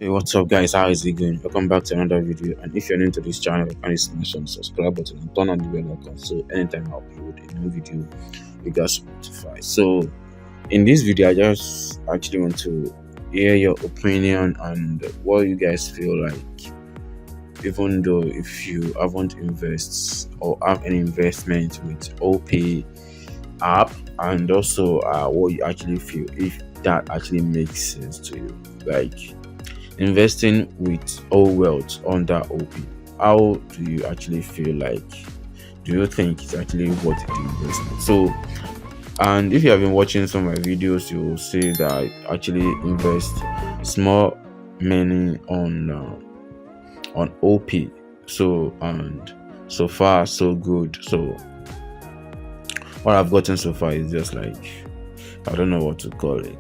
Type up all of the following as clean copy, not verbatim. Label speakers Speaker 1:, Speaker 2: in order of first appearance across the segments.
Speaker 1: Hey, what's up, guys? How is it going? Welcome back to another video. And if you're new to this channel, kindly smash on the subscribe button and turn on the bell icon so anytime I upload a new video, you guys will be notified. So, in this video, I just actually want to hear your opinion and what you guys feel like. Even though if you haven't invested or have any investment with Opay app, and also what you actually feel if that actually makes sense to you, like investing with all wealth under OP. How do you actually feel like? Do you think it's actually worth the investment? So, and if you have been watching some of my videos, you will see that I actually invest small money on OP. So, and so far so good. So what I've gotten so far is just like, I don't know what to call it.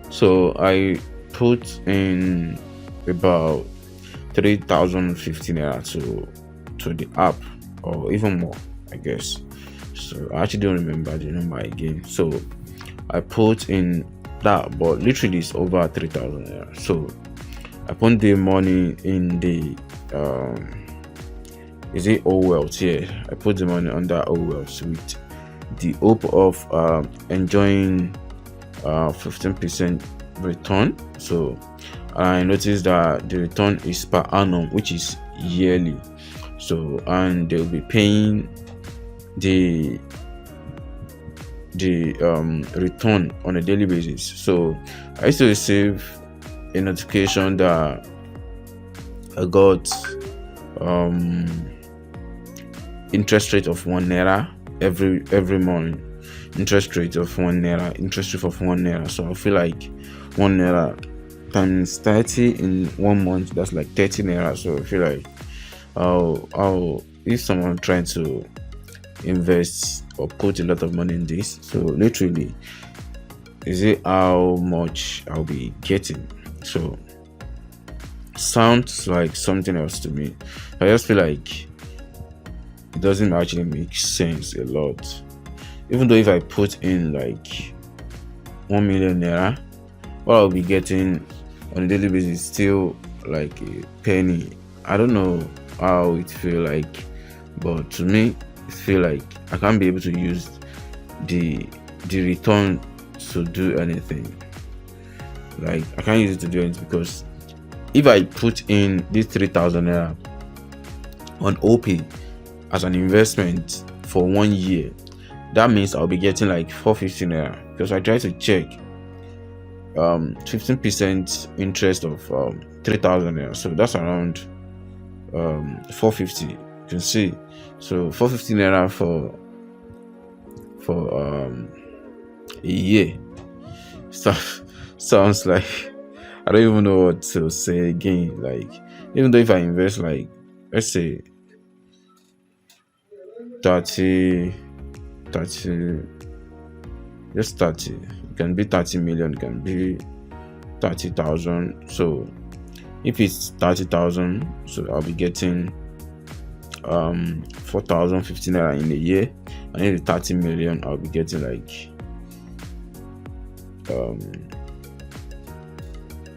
Speaker 1: So I put in about 3,015 naira to the app, or even more, I guess. So I actually don't remember the number again. So I put in that, but literally it's over 3,000 naira. So I put the money in the is it all wealth? Yeah, I put the money under all wealth with the hope of enjoying 15% return. So I noticed that the return is per annum, which is yearly. So, and they'll be paying the return on a daily basis. So I used to receive a notification that I got interest rate of 1 naira every morning. Interest rate of 1 naira, interest rate of 1 naira. So I feel like 1 naira times 30 in 1 month, that's like 30 naira. So I feel like how if someone trying to invest or put a lot of money in this, so literally is it how much I'll be getting? So sounds like something else to me. I just feel like it doesn't actually make sense a lot. Even though if I put in like 1 million naira, what I'll be getting on a daily basis is still like a penny. I don't know how it feel like, but to me it feel like I can't be able to use the return to do anything. Like I can't use it to do anything, because if I put in this 3,000 naira on OP as an investment for 1 year, that means I'll be getting like 450 naira, because I try to check 15% interest of 3,000 naira, so that's around 450. You can see, so 450 naira for a year sounds like I don't even know what to say again. Like, even though if I invest like, let's say 30, just 30, it can be 30 million, it can be 30,000. So if it's 30,000, so I'll be getting 4,015 naira in a year. And if it's 30 million, I'll be getting like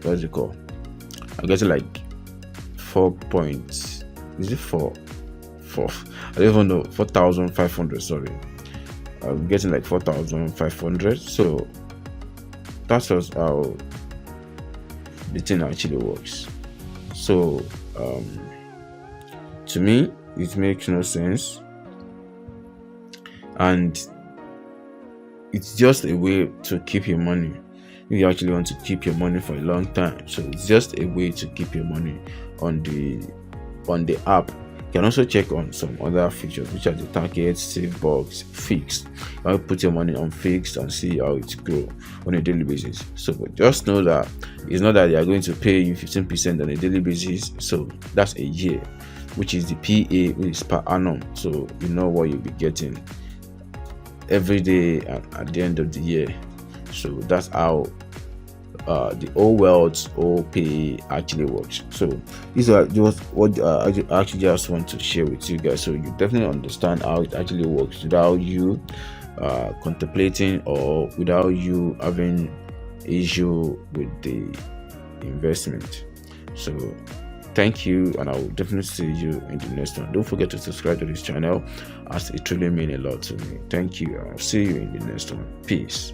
Speaker 1: what's it called? I'm getting like 4 I don't even know, 4,500, sorry. I'm getting like 4,500. So that's just how the thing actually works. So to me it makes no sense, and it's just a way to keep your money if you actually want to keep your money for a long time. So it's just a way to keep your money on the app. You can also check on some other features, which are the target, save box, fixed. You put your money on fixed and see how it grow on a daily basis. So just know that it's not that they are going to pay you 15% on a daily basis. So that's a year, which is the PA, which is per annum. So you know what you'll be getting every day at the end of the year. So that's how the all wealth OP actually works. So these are just what I actually just want to share with you guys, so you definitely understand how it actually works without you contemplating or without you having issue with the investment. So thank you, and I will definitely see you in the next one. Don't forget to subscribe to this channel, as it truly means a lot to me. Thank you. I'll see you in the next one. Peace.